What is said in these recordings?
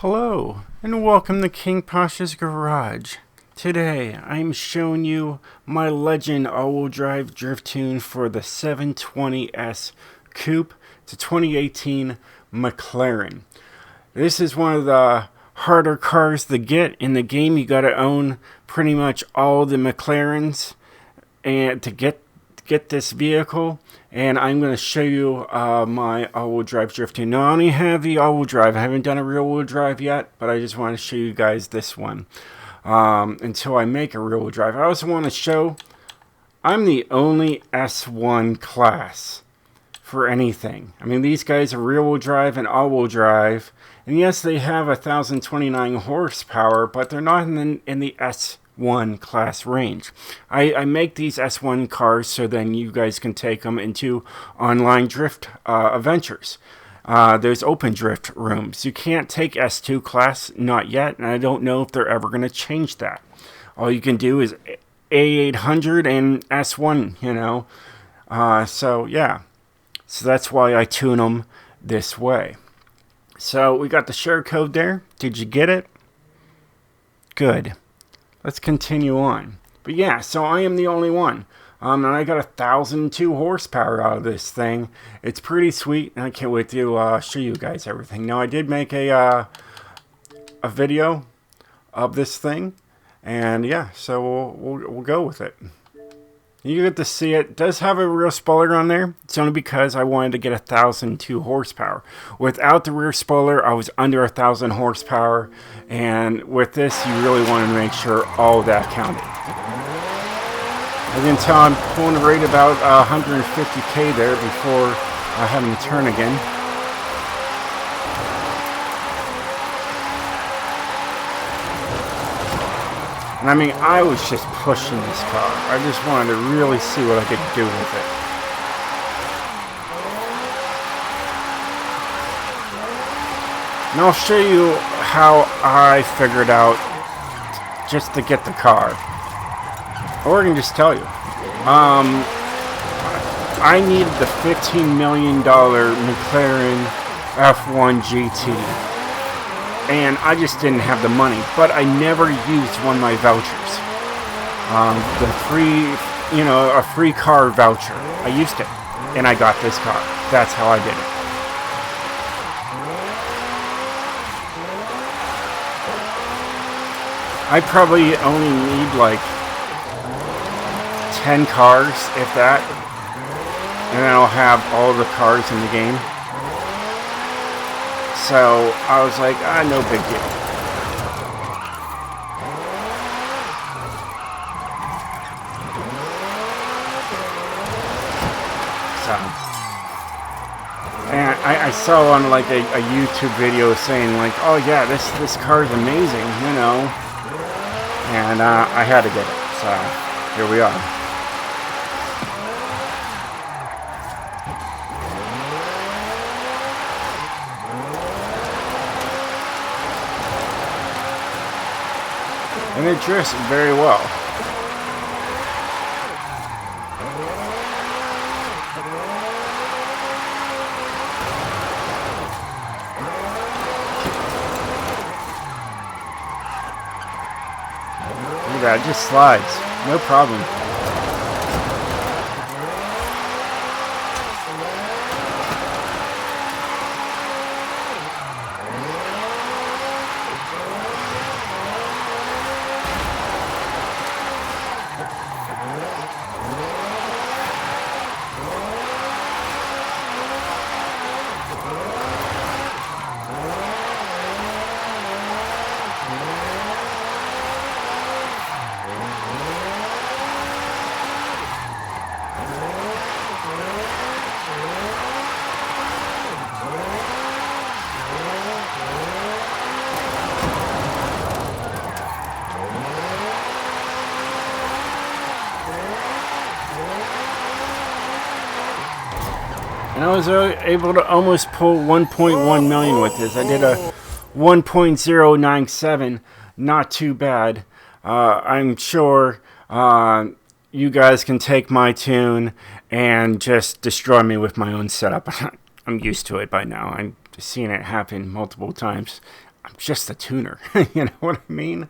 Hello, and welcome to King Pasha's Garage. Today, I'm showing you my Legend all-wheel drive drift tune for the 720S Coupe. It's a 2018 Mclaren. This is one of the harder cars to get in the game. You gotta own pretty much all the McLarens and to get this vehicle, and I'm going to show you my all-wheel drive drift tune. Now, I only have the all-wheel drive. I haven't done a rear-wheel drive yet, but I just want to show you guys this one until I make a rear-wheel drive. I also want to show I'm the only S1 class for anything. I mean, these guys are rear-wheel drive and all-wheel drive, and yes, they have 1,029 horsepower, but they're not in the S1 class range. I make these S1 cars so then you guys can take them into online drift adventures. There's open drift rooms. You can't take S2 class, not yet, and I don't know if they're ever going to change that. All you can do is A800 and S1, you know. So yeah, so that's why I tune them this way. So we got the share code there. Did you get it? Good. Let's continue on. But yeah, so I am the only one. And I got 1,002 horsepower out of this thing. It's pretty sweet, and I can't wait to show you guys everything. Now, I did make a video of this thing, and yeah, so we'll go with it. You get to see it. It does have a rear spoiler on there. It's only because I wanted to get 1,002 horsepower. Without the rear spoiler, I was under 1,000 horsepower. And with this, you really want to make sure all of that counted. As you can tell, I'm pulling right about 150k there before having to turn again. And I mean, I was just pushing this car. I just wanted to really see what I could do with it. And I'll show you how I figured out just to get the car. Or I can just tell you. I needed the $15 million McLaren F1 GT. And I just didn't have the money, but I never used one of my vouchers. The free, a free car voucher. I used it, and I got this car. That's how I did it. I probably only need like 10 cars, if that, and then I'll have all the cars in the game. So I was like, no big deal. So, and I saw on like a YouTube video saying like, oh yeah, this car is amazing, you know. And I had to get it. So here we are. And it drifts very well. Look at that, it just slides. No problem. And I was able to almost pull 1.1 million with this. I did a 1.097, not too bad. I'm sure you guys can take my tune and just destroy me with my own setup. I'm used to it by now. I'm seeing it happen multiple times. I'm just a tuner. You know what I mean?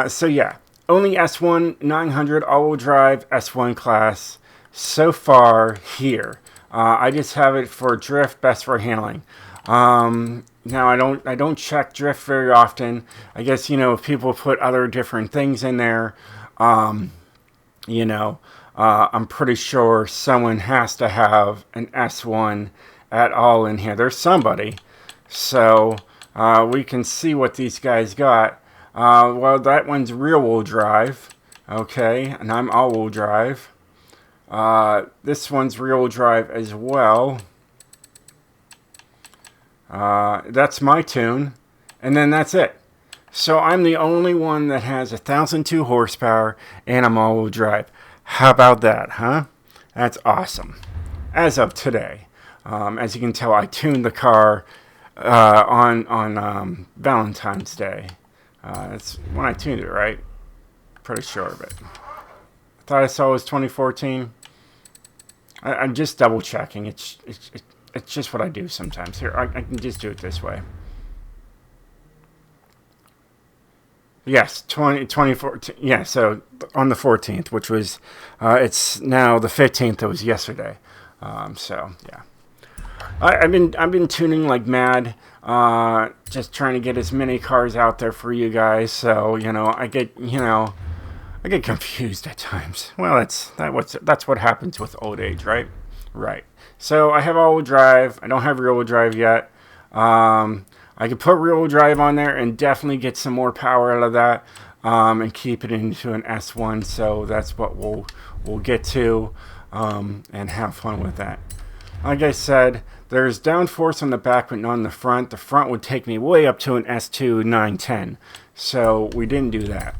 So yeah, only S1 900 all-wheel drive S1 class so far here. I just have it for drift, best for handling. Now I don't check drift very often. I guess, you know, if people put other different things in there, you know, I'm pretty sure someone has to have an S1 at all in here. There's somebody. So we can see what these guys got. Well, that one's rear-wheel drive. Okay, and I'm all-wheel drive. This one's rear-wheel drive as well. That's my tune. And then that's it. So I'm the only one that has 1,002 horsepower and I'm all-wheel drive. How about that, huh? That's awesome. As of today. As you can tell, I tuned the car on Valentine's Day. That's when I tuned it, right? Pretty sure of it. I thought I saw it was 2014. I'm just double checking. It's just what I do sometimes. Here, I can just do it this way. Yes, 2014. Yeah, so on the 14th, which was, it's now the 15th. It was yesterday. So yeah, I've been tuning like mad. Just trying to get as many cars out there for you guys. So you know, I get confused at times. Well, that's what happens with old age, right? Right. So I have all-wheel drive. I don't have rear-wheel drive yet. I could put rear-wheel drive on there and definitely get some more power out of that, and keep it into an S1. So that's what we'll get to, and have fun with that. Like I said, there's downforce on the back, but not on the front. The front would take me way up to an S2 910. So we didn't do that.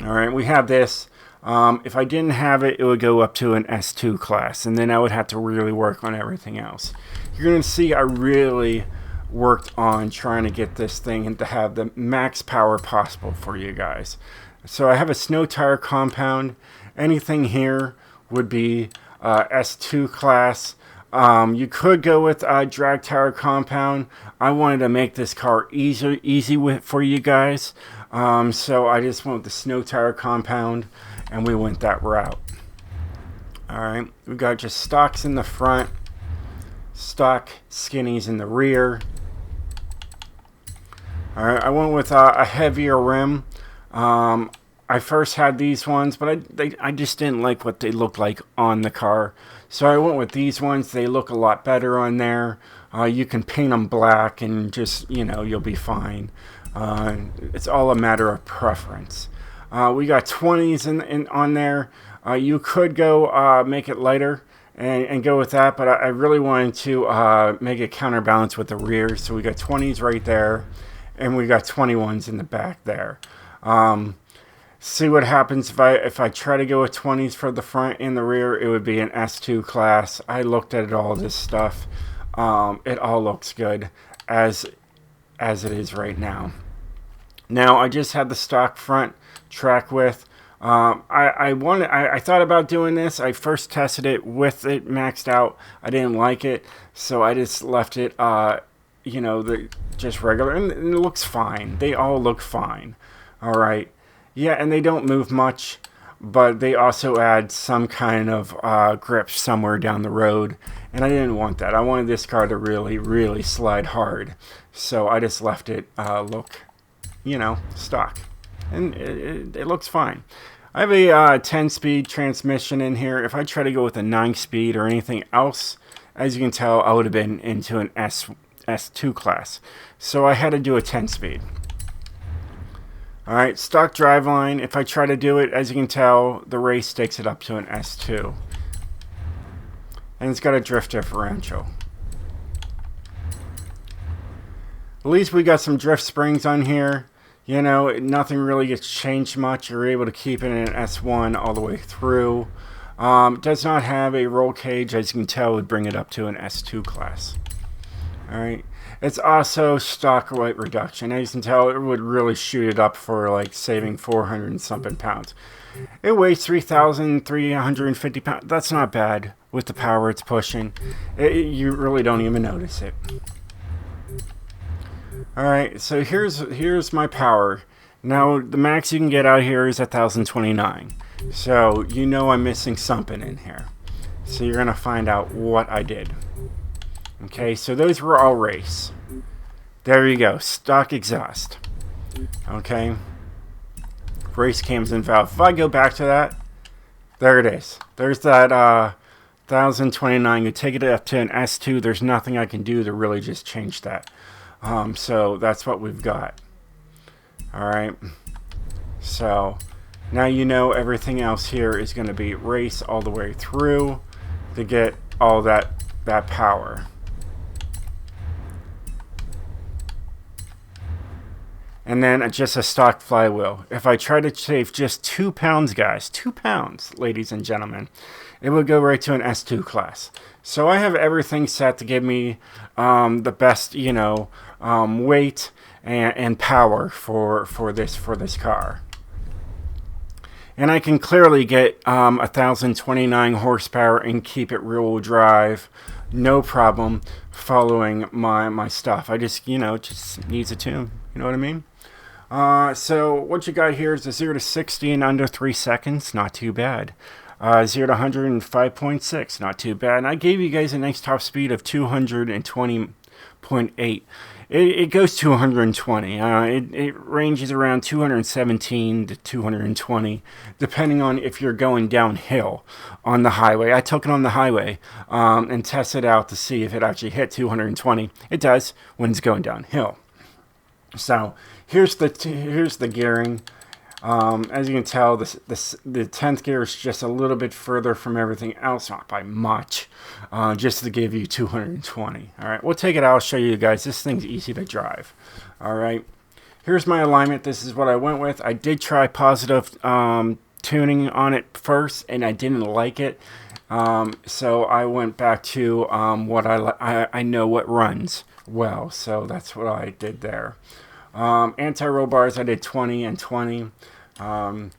All right, we have this. If I didn't have it, it would go up to an S2 class, and then I would have to really work on everything else. You're going to see I really worked on trying to get this thing and to have the max power possible for you guys. So I have a snow tire compound. Anything here would be S2 class. You could go with drag tire compound. I wanted to make this car easy for you guys. So I just went with the snow tire compound, and we went that route. Alright, we got just stocks in the front, stock skinnies in the rear. Alright, I went with a heavier rim. I first had these ones, but I just didn't like what they looked like on the car. So I went with these ones. They look a lot better on there. You can paint them black and just, you know, you'll be fine. It's all a matter of preference. We got 20s on there. You could go make it lighter and go with that, but I really wanted to make it counterbalance with the rear. So we got 20s right there, and we got 21s in the back there. See what happens if I try to go with 20s for the front and the rear. It would be an S2 class. I looked at all this stuff. It all looks good as it is right now. Now I just had the stock front track width. I thought about doing this. I first tested it with it maxed out. I didn't like it, so I just left it you know, just regular, and it looks fine. They all look fine. All right. Yeah, and they don't move much, but they also add some kind of grip somewhere down the road, and I didn't want that. I wanted this car to really, really slide hard, so I just left it look, you know, stock, and it looks fine. I have a 10-speed transmission in here. If I try to go with a 9-speed or anything else, as you can tell, I would have been into an S2 class, so I had to do a 10-speed. Alright, stock driveline. If I try to do it, as you can tell, the race takes it up to an S2. And it's got a drift differential. At least we got some drift springs on here. You know, nothing really gets changed much. You're able to keep it in an S1 all the way through. Does not have a roll cage. As you can tell, it would bring it up to an S2 class. Alright. It's also stock weight reduction. As you can tell, it would really shoot it up for like saving 400 and something pounds. It weighs 3,350 pounds. That's not bad with the power it's pushing. You really don't even notice it. All right, so here's my power. Now the max you can get out here is 1,029. So you know I'm missing something in here. So you're gonna find out what I did. Okay, so those were all race. There you go, stock exhaust. Okay, race cams and valve. If I go back to that, there it is. There's that 1,029. You take it up to an S2. There's nothing I can do to really just change that. So that's what we've got. All right. So now you know everything else here is going to be race all the way through to get all that power. And then just a stock flywheel. If I try to save just 2 pounds, guys, 2 pounds, ladies and gentlemen, it would go right to an S2 class. So I have everything set to give me the best, weight and power for this car. And I can clearly get 1,029 horsepower and keep it rear-wheel drive, no problem, following my stuff. I just needs a tune. You know what I mean? So what you got here is a 0 to 60 in under 3 seconds. Not too bad. 0 to 100 in 5.6. Not too bad. And I gave you guys a nice top speed of 220.8. It goes 220. It ranges around 217 to 220, depending on if you're going downhill on the highway. I took it on the highway and tested out to see if it actually hit 220. It does when it's going downhill. So here's the gearing. As you can tell, the 10th gear is just a little bit further from everything else, not by much, just to give you 220. All right, we'll take it out. I'll show you guys. This thing's easy to drive. All right, here's my alignment. This is what I went with. I did try positive tuning on it first, and I didn't like it. So I went back to what I know what runs well. So that's what I did there. Anti-roll bars, I did 20 and 20. And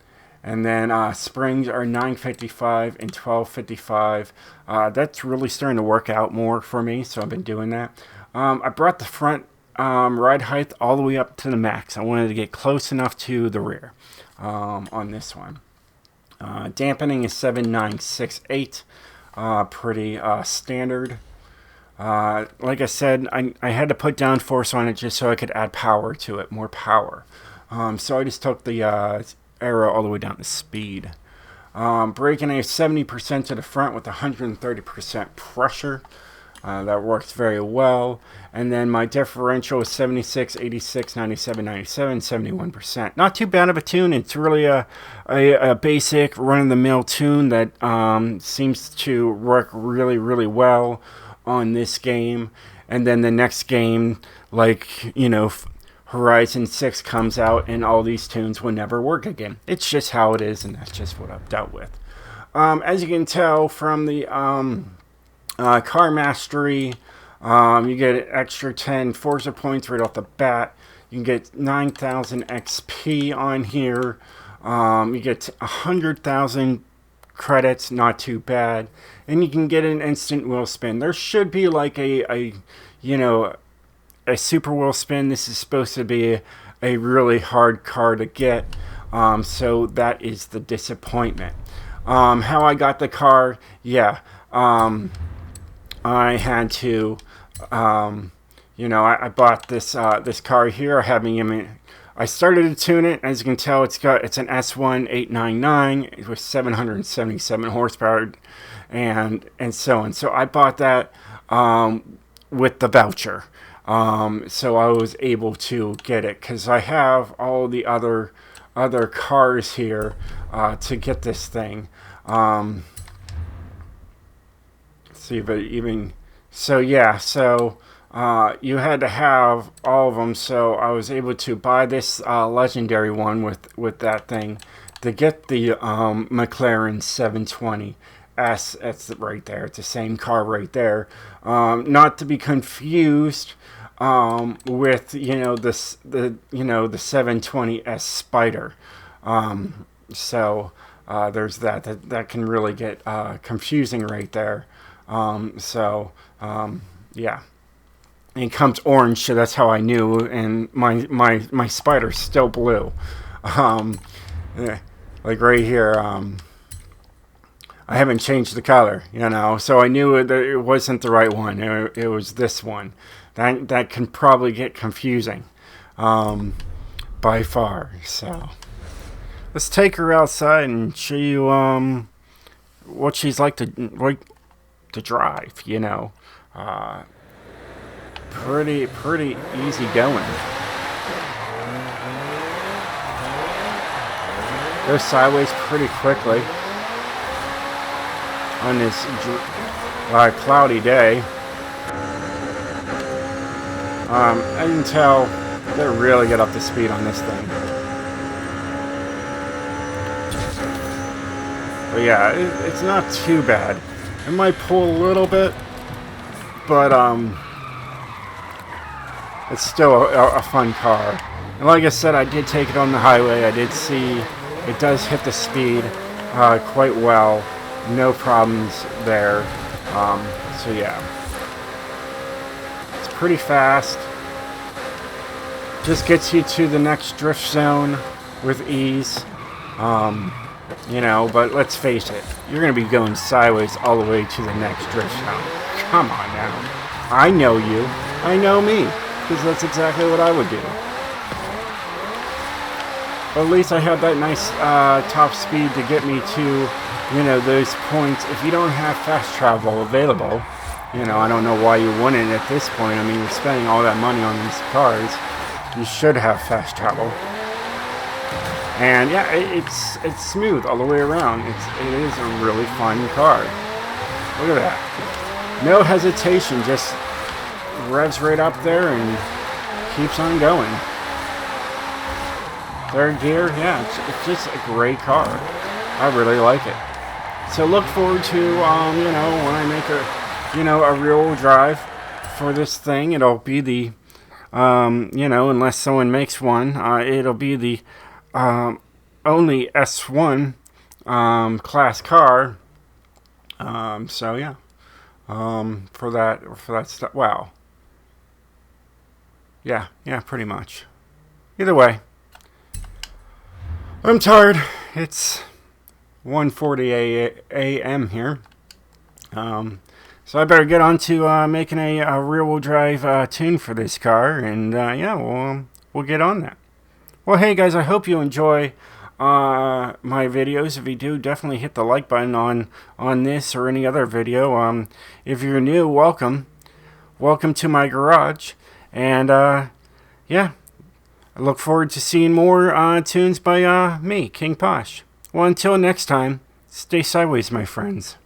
then springs are 955 and 1255. That's really starting to work out more for me, so I've been doing that. I brought the front ride height all the way up to the max. I wanted to get close enough to the rear on this one. Dampening is 7968, pretty standard. Like I said, I had to put down force on it just so I could add power to it, more power. So I just took the arrow all the way down to speed. Braking, I have 70% to the front with 130% pressure. That works very well. And then my differential is 76, 86, 97, 97, 71%. Not too bad of a tune. It's really a basic run-of-the-mill tune that seems to work really, really well on this game. And then the next game, Horizon 6 comes out and all these tunes will never work again. It's just how it is, and that's just what I've dealt with. As you can tell from the Car Mastery, you get an extra 10 Forza points right off the bat. You can get 9,000 XP on here. You get 100,000 credits, not too bad. And you can get an instant wheel spin. There should be like a super wheel spin. This is supposed to be a really hard car to get. So that is the disappointment. How I got the car, yeah. I had to, I bought this car here. I started to tune it. As you can tell, it's an S1 899 with 777 horsepower, and so on. So I bought that with the voucher. So I was able to get it because I have all the other cars here to get this thing. See, but even so, yeah. So you had to have all of them. So I was able to buy this legendary one with that thing to get the McLaren 720S. That's right there. It's the same car right there. Not to be confused with the 720S Spider. So there's that can really get confusing right there. Yeah. and it comes orange, so that's how I knew. And my spider's still blue. Yeah, like right here, I haven't changed the color, you know, so I knew that it wasn't the right one. It was this one. That can probably get confusing, by far. So let's take her outside and show you what she's like to drive. You know, pretty easy going. Goes sideways pretty quickly on this cloudy day. I can tell they really get up to speed on this thing. But yeah, it's not too bad. It might pull a little bit, but it's still a fun car. And like I said, I did take it on the highway. I did see it does hit the speed quite well. No problems there. So yeah, it's pretty fast. Just gets you to the next drift zone with ease. You know, but let's face it, you're going to be going sideways all the way to the next drift zone. Come on now. I know you. I know me. Because that's exactly what I would do. But at least I have that nice top speed to get me to, you know, those points. If you don't have fast travel available, you know, I don't know why you wouldn't at this point. I mean, you're spending all that money on these cars. You should have fast travel. And yeah, it's smooth all the way around. It is a really fun car. Look at that. No hesitation, just revs right up there and keeps on going. Third gear, yeah, it's just a great car. I really like it. So look forward to, you know, when I make a rear-wheel drive for this thing, it'll be the, you know, unless someone makes one, it'll be the only S1 class car. So yeah, for that stuff. Wow. Yeah, pretty much. Either way, I'm tired. It's 1:40 a.m. here. So I better get on to making a rear-wheel drive tune for this car, and yeah, we'll get on that. Well, hey guys, I hope you enjoy my videos. If you do, definitely hit the like button on this or any other video. If you're new, welcome to my garage, and yeah, I look forward to seeing more tunes by me, King Posh. Well, until next time, stay sideways, my friends.